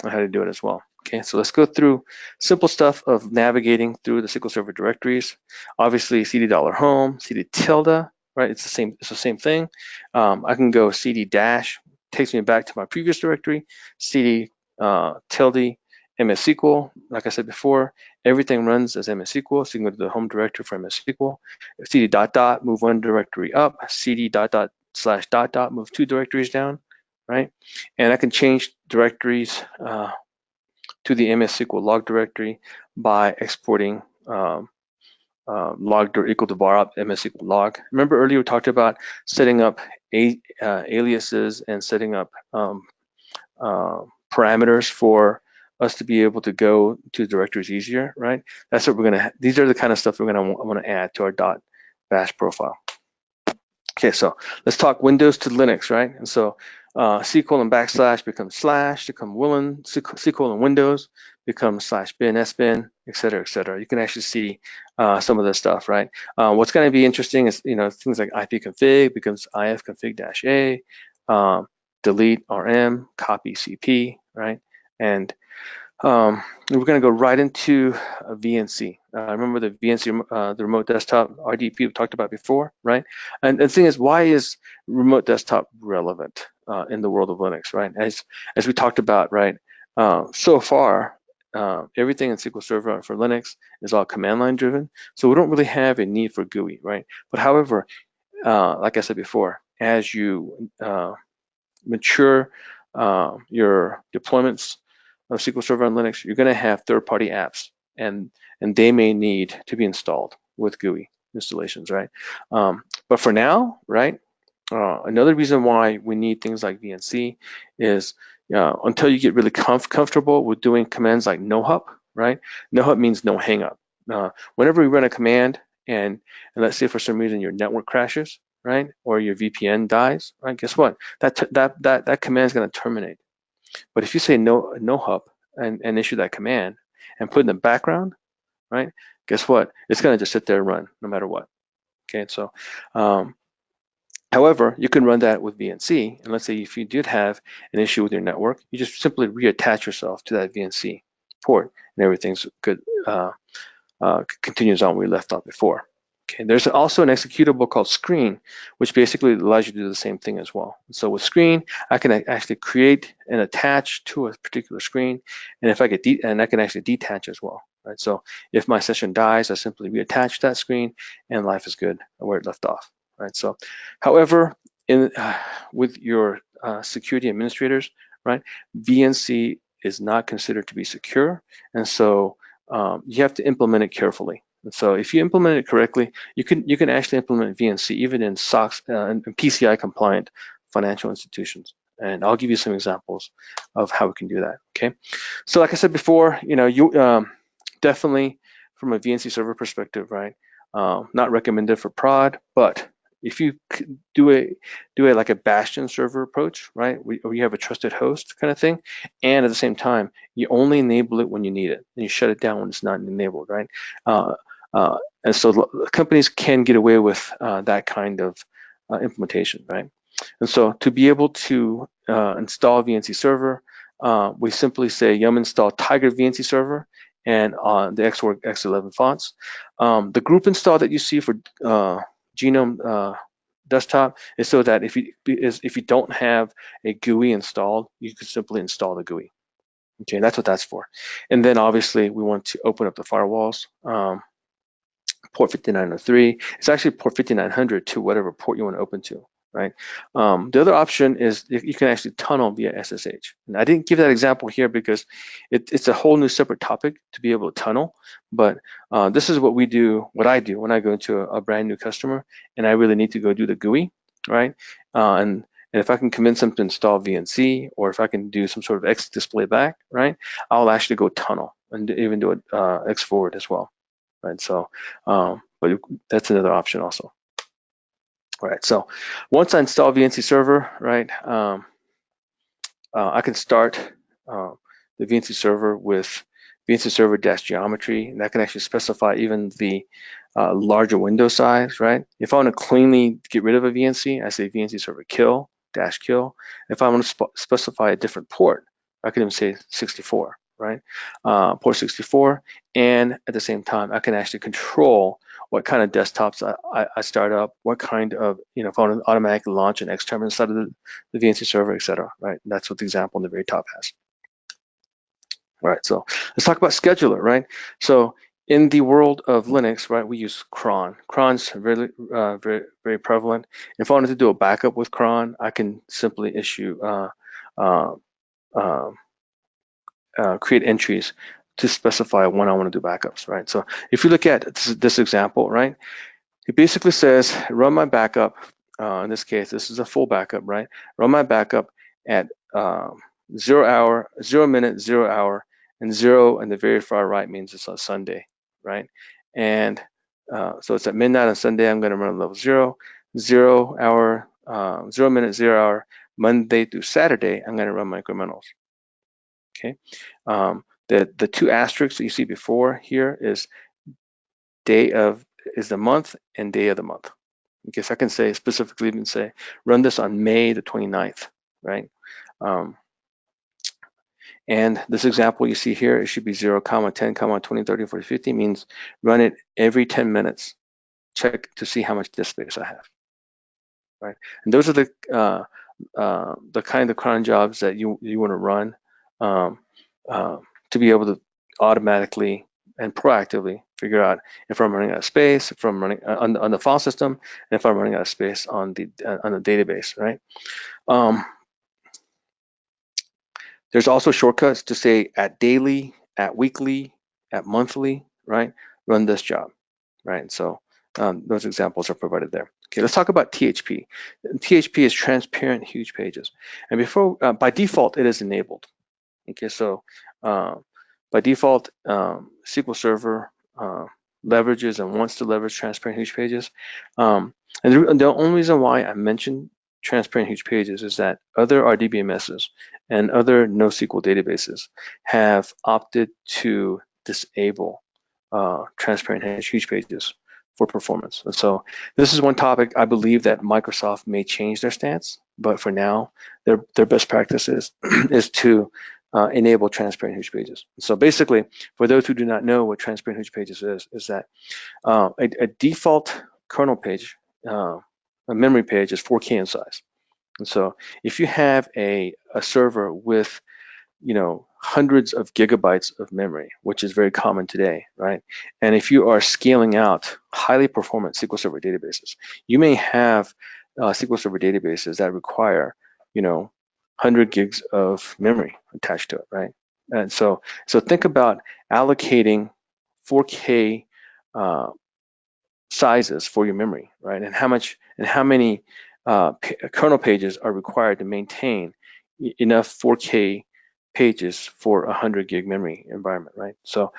[SPEAKER 2] and how to do it as well. Okay, so let's go through simple stuff of navigating through the SQL Server directories. Obviously, cd$home, cd tilde, right? It's the same thing. I can go cd dash, takes me back to my previous directory, cd tilde, MS SQL. Like I said before, everything runs as MS SQL, so you can go to the home directory for MS SQL. cd dot dot, move one directory up, cd dot dot slash dot dot, move two directories down, right? And I can change directories to the MS SQL log directory by exporting log equal to var op MS SQL log. Remember earlier we talked about setting up aliases and setting up parameters for us to be able to go to directories easier, right? That's what we're gonna, these are the kind of stuff we're gonna want to add to our .bash profile. Okay, so let's talk Windows to Linux, right? And so SQL and backslash becomes slash, become Willen, SQL and Windows becomes /bin, sbin, et cetera, et cetera. You can actually see some of this stuff, right? What's going to be interesting is, things like ipconfig becomes ifconfig-a, delete rm, copy cp, right? And we're going to go right into VNC. Remember the VNC, the remote desktop RDP we talked about before, right? And the thing is, why is remote desktop relevant in the world of Linux, right? As we talked about, right? So far, everything in SQL Server for Linux is all command line driven, so we don't really have a need for GUI, right? But however, like I said before, as you mature your deployments of SQL Server on Linux, you're going to have third-party apps, and they may need to be installed with GUI installations, right? But for now, right, another reason why we need things like VNC is until you get really comfortable with doing commands like nohup, right? Nohup means no hangup. Whenever we run a command and let's say for some reason your network crashes, right, or your VPN dies, right, guess what? That command is going to terminate. But if you say no hub and issue that command and put in the background, right, guess what? It's going to just sit there and run no matter what. Okay, so however, you can run that with VNC, and let's say if you did have an issue with your network, you just simply reattach yourself to that VNC port, and everything's good. Continues on where we left off before. Okay, there's also an executable called screen, which basically allows you to do the same thing as well. So with screen, I can actually create and attach to a particular screen, and if I get and I can actually detach as well. Right. So if my session dies, I simply reattach that screen, and life is good where it left off. Right. So, however, with your security administrators, right, VNC is not considered to be secure, and so you have to implement it carefully. And so if you implement it correctly, you can actually implement VNC even in SOX and PCI compliant financial institutions. And I'll give you some examples of how we can do that. Okay. So like I said before, you definitely from a VNC server perspective, right? Not recommended for prod, but if you do a like a bastion server approach, right, where you have a trusted host kind of thing, and at the same time you only enable it when you need it, and you shut it down when it's not enabled, right? And so companies can get away with that kind of implementation, right? And so to be able to install VNC server, we simply say yum install Tiger VNC server and on the Xwork X11 fonts. The group install that you see for Genome desktop is so that if you don't have a GUI installed, you could simply install the GUI. Okay, that's what that's for. And then obviously we want to open up the firewalls. Port 5903. It's actually port 5900 to whatever port you want to open to, right? The other option is you can actually tunnel via SSH. And I didn't give that example here because it's a whole new separate topic to be able to tunnel, but this is what I do when I go into a brand new customer and I really need to go do the GUI, right? And if I can convince them to install VNC, or if I can do some sort of X display back, right, I'll actually go tunnel and even do it X forward as well. Right, so but that's another option also. All right, so once I install VNC server, right, I can start the VNC server with VNC server -geometry, and that can actually specify even the larger window size, right? If I want to cleanly get rid of a VNC, I say VNC server kill -kill. If I want to specify a different port, I can even say 64. Right, port 64, and at the same time, I can actually control what kind of desktops I start up, what kind of, if I want to automatically launch an Xterm inside of the VNC server, etc. Right, and that's what the example on the very top has. All right, so let's talk about scheduler, right? So in the world of Linux, right, we use cron. Cron's really very prevalent. If I wanted to do a backup with cron, I can simply issue create entries to specify when I want to do backups, right? So if you look at this example, right, it basically says run my backup. In this case, this is a full backup, right? Run my backup at 0 hour, 0 minute, 0 hour, and 0 and the very far right means it's on Sunday, right? And so it's at midnight on Sunday. I'm going to run level 0, 0 hour, 0 minute, 0 hour, Monday through Saturday. I'm going to run my incrementals. Okay, the two asterisks that you see before here is the month and day of the month. Okay, so I can say specifically even say run this on May the 29th, right? And this example you see here, it should be 0, 10, 20, 30, 40, 50 means run it every 10 minutes. Check to see how much disk space I have, right? And those are the kind of cron jobs that you want to run to be able to automatically and proactively figure out if I'm running out of space, if I'm running on the file system, and if I'm running out of space on the database, right? There's also shortcuts to say at daily, at weekly, at monthly, right? Run this job, right? So those examples are provided there. Okay, let's talk about THP. THP is transparent huge pages, and before by default it is enabled. Okay, so by default, SQL Server leverages and wants to leverage transparent huge pages. And the only reason why I mentioned transparent huge pages is that other RDBMSs and other NoSQL databases have opted to disable transparent huge pages for performance. And so this is one topic I believe that Microsoft may change their stance, but for now, their best practice is to enable transparent huge pages. So basically, for those who do not know what transparent huge pages is that a default kernel page, a memory page is 4K in size. And so if you have a server with hundreds of gigabytes of memory, which is very common today, right? And if you are scaling out highly performant SQL Server databases, you may have SQL Server databases that require 100 gigs of memory attached to it, right? And so think about allocating 4K sizes for your memory, right? And how many kernel pages are required to maintain enough 4K pages for a 100 gig memory environment, right? So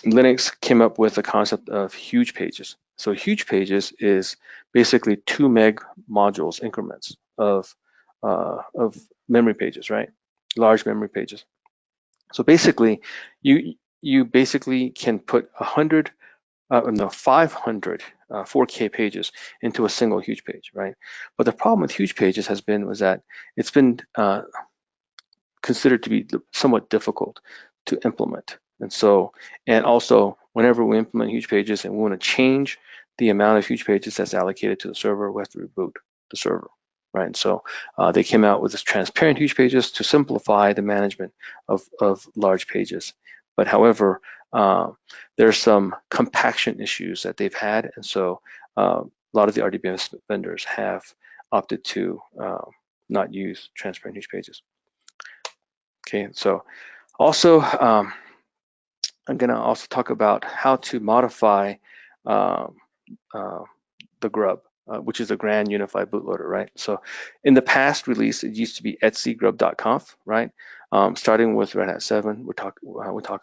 [SPEAKER 2] Linux came up with the concept of huge pages. So huge pages is basically 2 meg modules increments of memory pages, right? Large memory pages. So basically, you basically can put 500 4K pages into a single huge page, right? But the problem with huge pages was that it's been considered to be somewhat difficult to implement. And also, whenever we implement huge pages and we want to change the amount of huge pages that's allocated to the server, we have to reboot the server, right? And so they came out with this transparent huge pages to simplify the management of large pages. But however, there's some compaction issues that they've had, and so a lot of the RDBMS vendors have opted to not use transparent huge pages. Okay, so also I'm going to also talk about how to modify the Grub, which is a grand unified bootloader, right? So in the past release, it used to be etc grub.conf, right? Starting with Red Hat 7, we talk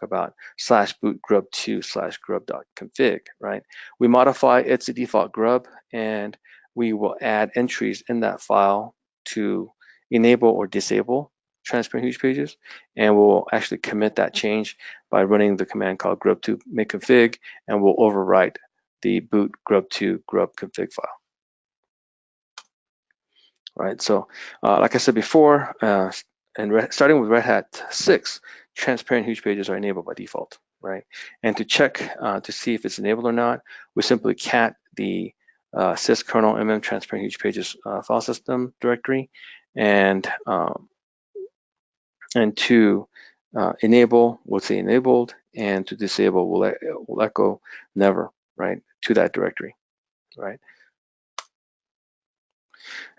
[SPEAKER 2] about /boot grub2 /grub.config, right? We modify etc default grub, and we will add entries in that file to enable or disable transparent huge pages, and we'll actually commit that change by running the command called grub2 make config, and we'll overwrite the boot grub2 grub config file. Right, so like I said before, starting with Red Hat 6, transparent huge pages are enabled by default, right? And to check to see if it's enabled or not, we simply cat the syskernel transparent huge pages file system directory, and to enable, we'll say enabled, and to disable, we'll echo never, right, to that directory, right?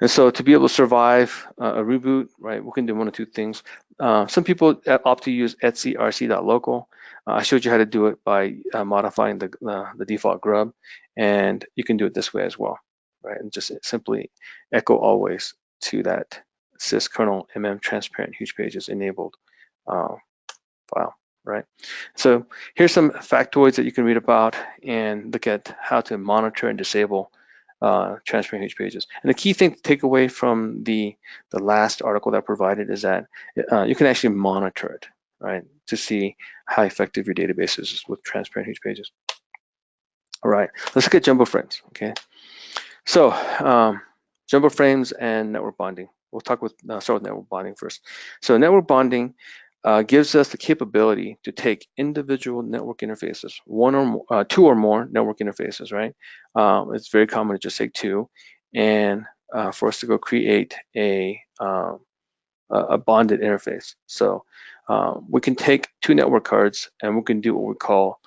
[SPEAKER 2] And so to be able to survive a reboot, right, we can do one of two things. Some people opt to use etc.rc.local. I showed you how to do it by modifying the default grub, and you can do it this way as well, right? And just simply echo always to that syskernel transparent huge pages enabled file, right? So here's some factoids that you can read about and look at how to monitor and disable transparent huge pages. And the key thing to take away from the last article that I provided is that you can actually monitor it, right, to see how effective your database is with transparent huge pages. All right, let's look at jumbo frames, okay? So jumbo frames and network bonding. We'll start with network bonding first. So network bonding gives us the capability to take individual network interfaces, two or more network interfaces, right? It's very common to just take two, and for us to go create a bonded interface. So we can take two network cards and we can do what we call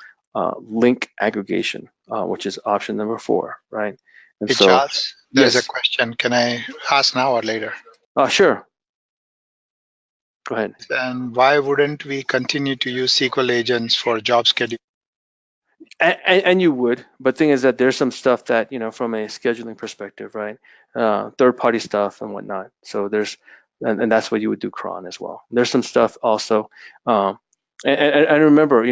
[SPEAKER 2] link aggregation, which is option number 4, right? And
[SPEAKER 1] hey,
[SPEAKER 2] so,
[SPEAKER 1] Charles, there's
[SPEAKER 2] yes.
[SPEAKER 1] a question. Can I ask now or later?
[SPEAKER 2] Sure. Go ahead.
[SPEAKER 1] And why wouldn't we continue to use SQL agents for job scheduling?
[SPEAKER 2] And you would, but thing is that there's some stuff that, from a scheduling perspective, right? Third-party stuff and whatnot. So and that's what you would do cron as well. There's some stuff also. And remember,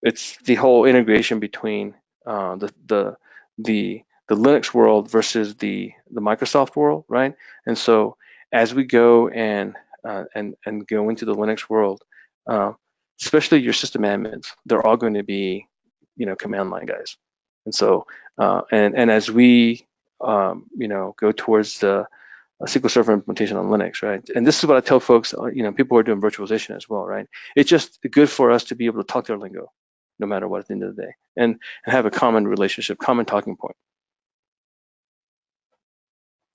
[SPEAKER 2] it's the whole integration between the Linux world versus the Microsoft world, right? And so as we go and go into the Linux world, especially your system admins, they're all going to be, command line guys. And so and as we go towards the SQL Server implementation on Linux, right? And this is what I tell folks, people who are doing virtualization as well, right? It's just good for us to be able to talk their lingo, no matter what at the end of the day, and have a common relationship, common talking point.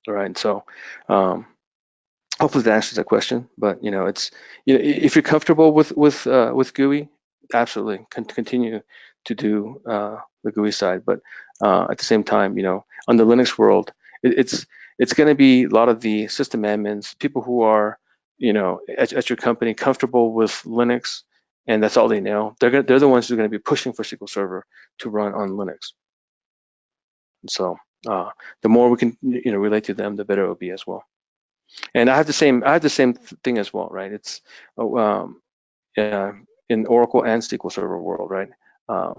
[SPEAKER 2] All right, so hopefully that answers that question. But it's if you're comfortable with GUI, absolutely continue to do the GUI side. But at the same time, on the Linux world, it's going to be a lot of the system admins, people who are at your company comfortable with Linux, and that's all they know. They're the ones who are going to be pushing for SQL Server to run on Linux. And so the more we can relate to them, the better it will be as well. And I have the same thing as well, right? It's in Oracle and SQL Server world, right? A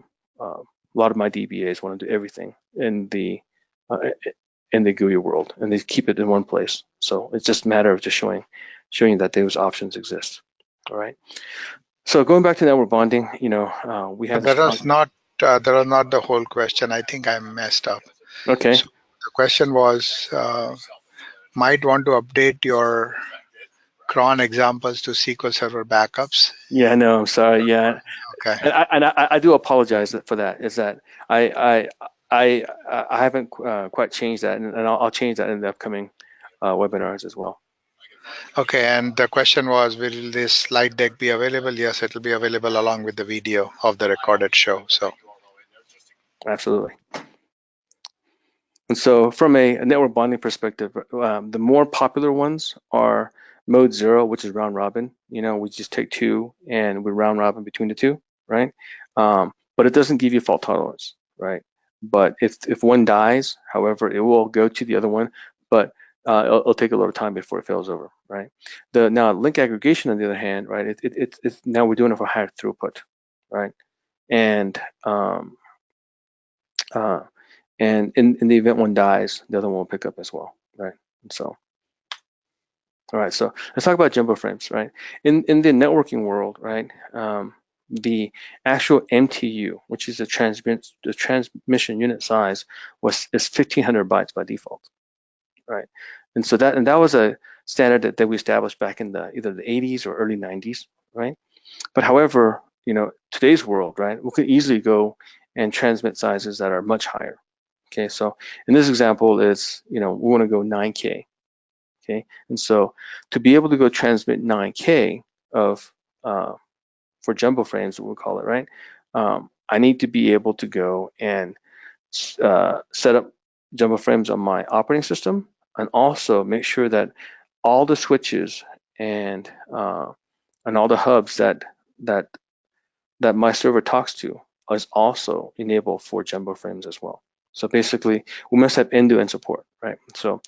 [SPEAKER 2] lot of my DBAs want to do everything in the GUI world, and they keep it in one place. So it's just a matter of just showing that those options exist. All right. So going back to network bonding, we have
[SPEAKER 1] that was not the whole question. I think I messed up.
[SPEAKER 2] Okay.
[SPEAKER 1] So the question was, might want to update your cron examples to SQL Server backups.
[SPEAKER 2] Yeah, no, I'm sorry. Yeah.
[SPEAKER 1] Okay.
[SPEAKER 2] And I do apologize for that. Is that I haven't quite changed that, and I'll change that in the upcoming webinars as well.
[SPEAKER 1] Okay, and the question was, will this slide deck be available? Yes, it will be available along with the video of the recorded show. So
[SPEAKER 2] absolutely. And so from a network bonding perspective, the more popular ones are mode 0, which is round robin. We just take 2 and we round robin between the 2, right? But it doesn't give you fault tolerance, right? But if one dies, however, it will go to the other one, but it'll take a little time before it fails over, right? Now link aggregation, on the other hand, right? It's now we're doing it for higher throughput, right? And and in the event one dies, the other one will pick up as well, right? And so, all right, so let's talk about jumbo frames, right? In the networking world, right, the actual MTU, which is the transmission unit size, is 1,500 bytes by default, right? And so that was a standard that we established back in either the 80s or early 90s, right? But however, today's world, right, we could easily go and transmit sizes that are much higher. Okay, so in this example is, we want to go 9K. Okay, and so to be able to go transmit 9K of for jumbo frames, we'll call it, right? I need to be able to go and set up jumbo frames on my operating system, and also make sure that all the switches and all the hubs that my server talks to is also enabled for jumbo frames as well. So basically, we must have end-to-end support, right? So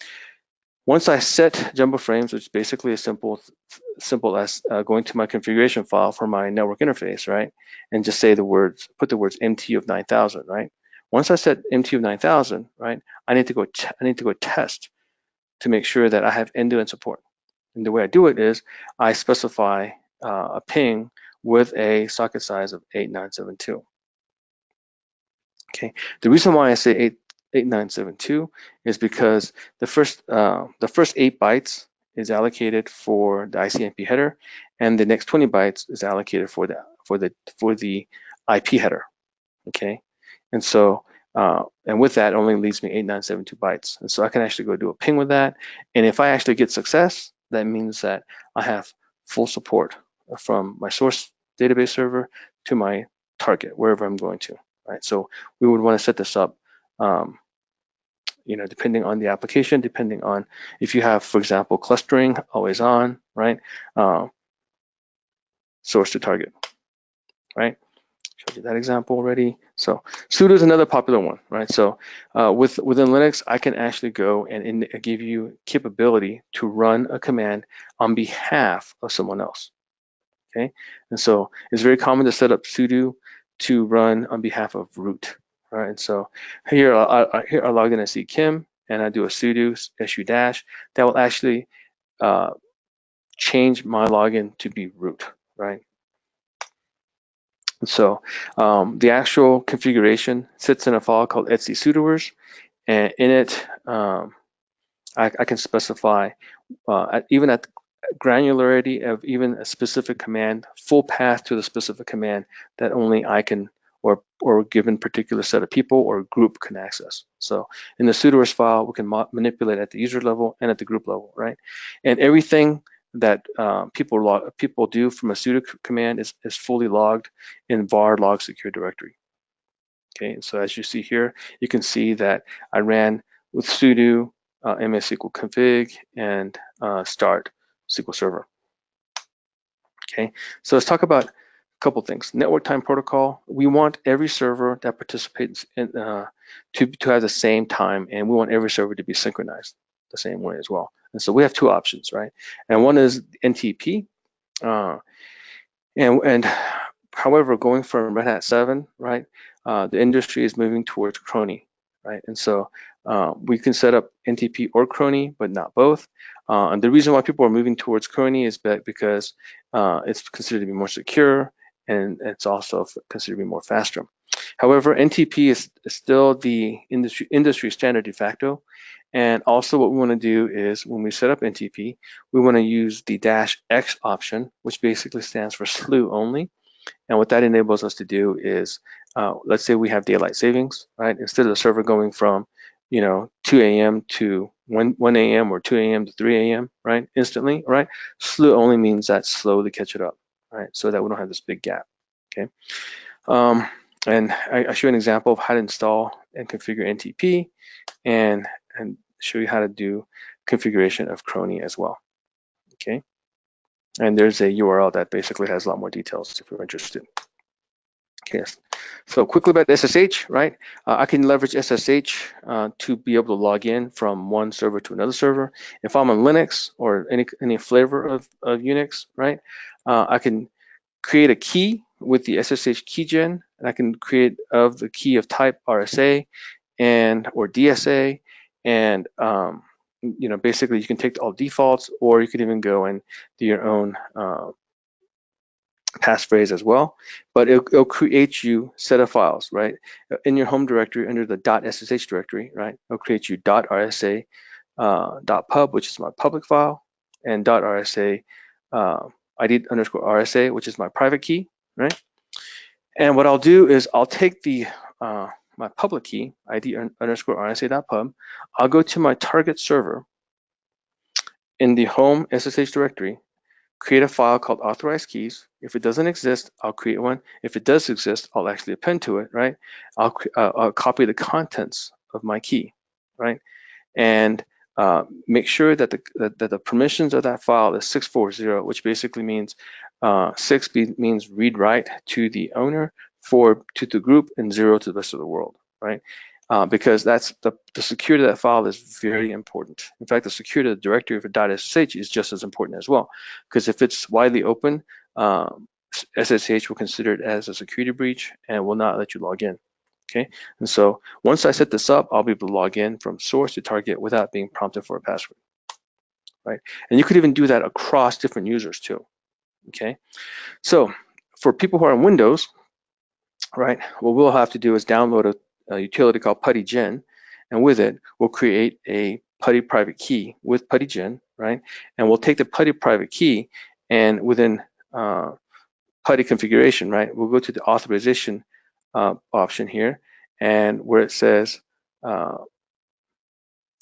[SPEAKER 2] once I set jumbo frames, which is basically as simple as going to my configuration file for my network interface, right, and just say put the words MTU of 9,000, right? Once I set MTU of 9,000, right, I need to go test to make sure that I have end-to-end support. And the way I do it is I specify a ping with a socket size of 8972. Okay, the reason why I say 8972 is because the first 8 bytes is allocated for the ICMP header, and the next 20 bytes is allocated for the IP header. Okay, and so and with that only leaves me 8972 bytes, and so I can actually go do a ping with that. And if I actually get success, that means that I have full support from my source database server to my target, wherever I'm going to. Right, so we would want to set this up, depending on the application, depending on if you have, for example, clustering always on, right? Source to target, right? Showed you that example already. So sudo is another popular one, right? So within Linux, I can actually go and give you capability to run a command on behalf of someone else. okay? And so it's very common to set up sudo to run on behalf of root, right? And so here I log in as Kim, and I do a sudo su dash. That will actually change my login to be root, right? And so the actual configuration sits in a file called etc sudoers, and in it I can specify even at granularity of even a specific command, full path to the specific command that only I can or a given particular set of people or group can access. So in the sudoers file, we can manipulate at the user level and at the group level, right? And everything that people do from a sudo command is fully logged in VAR log secure directory. Okay, so as you see here, you can see that I ran with sudo ms SQL config and start SQL Server. Okay, so let's talk about a couple things. Network time protocol. We want every server that participates in, to have the same time, and we want every server to be synchronized the same way as well. And so we have two options, right? And one is NTP, and however, going from Red Hat 7, right, the industry is moving towards Crony, right? And so we can set up NTP or Crony, but not both. And the reason why people are moving towards Crony is because it's considered to be more secure, and it's also considered to be more faster. However, NTP is still the industry standard de facto. And also what we want to do is when we set up NTP, we want to use the -X option, which basically stands for slew only. And what that enables us to do is, let's say we have daylight savings, right? Instead of the server going from, 2 a.m. to 1 a.m. or 2 a.m. to 3 a.m., right, instantly, right? Slew only means that slowly catch it up, right? So that we don't have this big gap, okay? And I show an example of how to install and configure NTP and show you how to do configuration of Crony as well, okay? And there's a URL that basically has a lot more details if you're interested. Okay, so quickly about SSH, right? I can leverage SSH to be able to log in from one server to another server. If I'm on Linux or any flavor of Unix, right? I can create a key with the SSH keygen, and I can create of the key of type RSA or DSA, and basically you can take all defaults, or you could even go and do your own passphrase as well, but it'll create you set of files, right? In your home directory under the .ssh directory, right? It'll create you .rsa .pub, which is my public file, and .rsa ID_RSA, which is my private key, right? And what I'll do is I'll take the my public key, ID_RSA.pub. I'll go to my target server in the home SSH directory, create a file called authorized keys. If it doesn't exist, I'll create one. If it does exist, I'll actually append to it, right? I'll copy the contents of my key, right? And make sure that the permissions of that file is 640, which basically means 6 means read write to the owner, 4 to the group, and 0 to the rest of the world, right? Because that's the security of that file is very important. In fact, the security of the directory of a .ssh is just as important as well, because if it's widely open, SSH will consider it as a security breach and will not let you log in. Okay, and so once I set this up, I'll be able to log in from source to target without being prompted for a password, right? And you could even do that across different users too. Okay, so for people who are on Windows, right, what we'll have to do is download a utility called puttygen, and with it, we'll create a putty private key with puttygen, right? And we'll take the putty private key, and within putty configuration, right, we'll go to the authorization option here, and where it says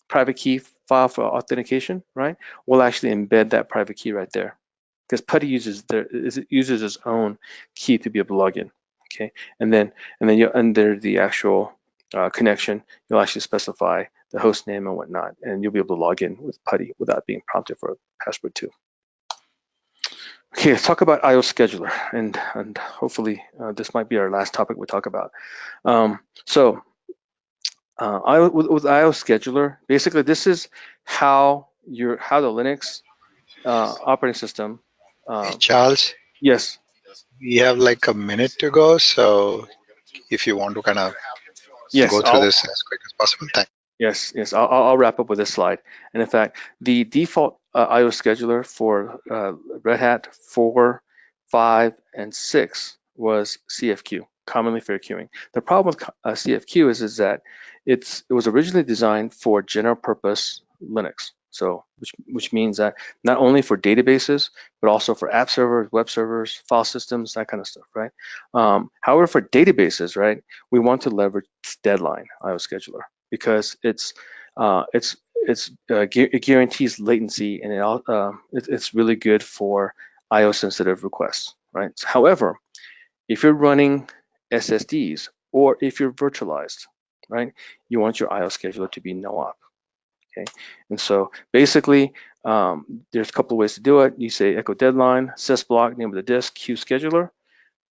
[SPEAKER 2] private key file for authentication, right, we'll actually embed that private key right there, because putty uses its own key to be able to log in. Okay, and then you under the actual connection, you'll actually specify the host name and whatnot, and you'll be able to log in with putty without being prompted for a password too. Okay, let's talk about IO scheduler, and hopefully this might be our last topic we talk about. With IO scheduler, basically this is how the Linux operating system.
[SPEAKER 1] Hey, Charles.
[SPEAKER 2] Yes.
[SPEAKER 1] We have like a minute to go, so if you want to kind of
[SPEAKER 2] Yes.
[SPEAKER 1] go through this as quick as possible, thank.
[SPEAKER 2] Yes. I'll wrap up with this slide. And in fact, the default IO scheduler for Red Hat 4, 5, and 6 was CFQ, commonly fair queuing. The problem with CFQ is that it was originally designed for general purpose Linux. So, which means that not only for databases, but also for app servers, web servers, file systems, that kind of stuff, right? However, for databases, right, we want to leverage Deadline IO scheduler because it guarantees latency and it's really good for IO sensitive requests, right? However, if you're running SSDs or if you're virtualized, right, you want your IO scheduler to be no op. Okay, and so basically, there's a couple of ways to do it. You say echo deadline, sysblock, name of the disk, queue scheduler.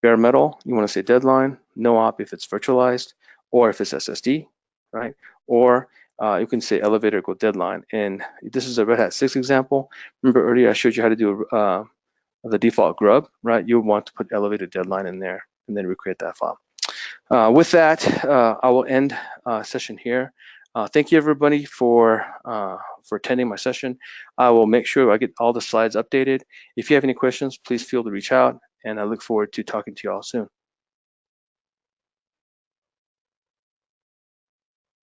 [SPEAKER 2] Bare metal, you want to say deadline, no op if it's virtualized or if it's SSD, right? Or you can say elevator equal deadline. And this is a Red Hat 6 example. Remember earlier I showed you how to do the default grub, right? You want to put elevator deadline in there and then recreate that file. With that, I will end session here. Thank you everybody for attending my session. I will make sure I get all the slides updated. If you have any questions, please feel to reach out, and I look forward to talking to you all soon.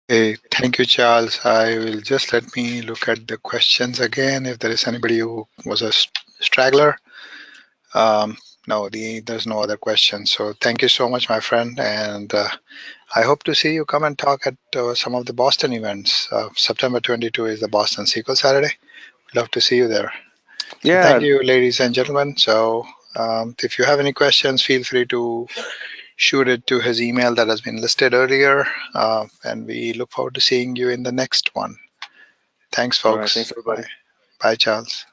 [SPEAKER 1] Hey, thank you, Charles. I will just let me look at the questions again. If there is anybody who was a straggler, no, there's no other questions. So thank you so much, my friend, and I hope to see you come and talk at some of the Boston events. September 22 is the Boston SQL Saturday. Love to see you there. So thank
[SPEAKER 2] Yeah,
[SPEAKER 1] you, ladies and gentlemen. So if you have any questions, feel free to shoot it to his email that has been listed earlier. And we look forward to seeing you in the next one. Thanks,
[SPEAKER 2] all right,
[SPEAKER 1] folks.
[SPEAKER 2] thanks everybody.
[SPEAKER 1] Bye. Bye, Charles.